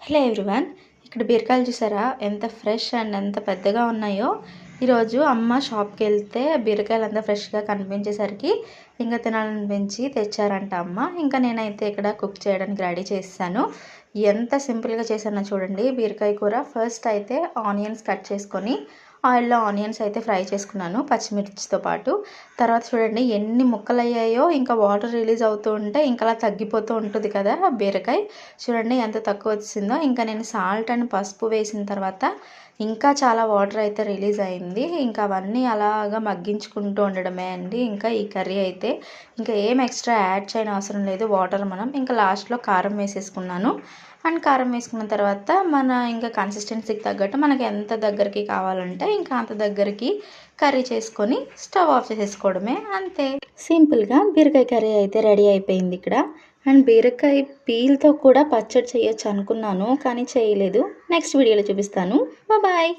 Hello everyone, ఇక్కడ బీరకాయలు చూసారా ఎంత ఫ్రెష్ అండ్ ఎంత పెద్దగా ఉన్నాయో. ఈరోజు అమ్మ షాప్కి వెళ్తే బీరకాయలు అంతా ఫ్రెష్గా కనిపించేసరికి ఇంకా తినాలనిపించి తెచ్చారంట అమ్మ. ఇంకా నేనైతే ఇక్కడ కుక్ చేయడానికి రెడీ చేస్తాను. ఎంత సింపుల్గా చేశానో చూడండి. బీరకాయ కూర ఫస్ట్ అయితే ఆనియన్స్ కట్ చేసుకొని ఆయిల్లో ఆనియన్స్ అయితే ఫ్రై చేసుకున్నాను పచ్చిమిర్చితో పాటు. తర్వాత చూడండి ఎన్ని ముక్కలు అయ్యాయో, ఇంకా వాటర్ రిలీజ్ అవుతూ ఉంటే ఇంకా అలా తగ్గిపోతూ ఉంటుంది కదా బీరకాయ. చూడండి ఎంత తక్కువ వచ్చిందో. ఇంకా నేను సాల్ట్ అండ్ పసుపు వేసిన తర్వాత ఇంకా చాలా వాటర్ అయితే రిలీజ్ అయింది. ఇంకా అవన్నీ అలాగా మగ్గించుకుంటూ ఉండడమే అండి. ఇంకా ఈ కర్రీ అయితే ఇంకా ఏం ఎక్స్ట్రా యాడ్ చేయని అవసరం లేదు. వాటర్ మనం ఇంకా లాస్ట్లో కారం వేసేసుకున్నాను. అండ్ కారం వేసుకున్న తర్వాత మన ఇంకా కన్సిస్టెన్సీకి తగ్గట్టు మనకి ఎంత దగ్గరికి కావాలంటే ఇంకా అంత దగ్గరికి కర్రీ చేసుకొని స్టవ్ ఆఫ్ చేసేసుకోవడమే, అంతే. సింపుల్గా బీరకాయ కర్రీ అయితే రెడీ అయిపోయింది ఇక్కడ. అండ్ బీరకాయ పీల్తో కూడా పచ్చడి చేయొచ్చు అనుకున్నాను, కానీ చేయలేదు. నెక్స్ట్ వీడియోలో చూపిస్తాను. బాయ్.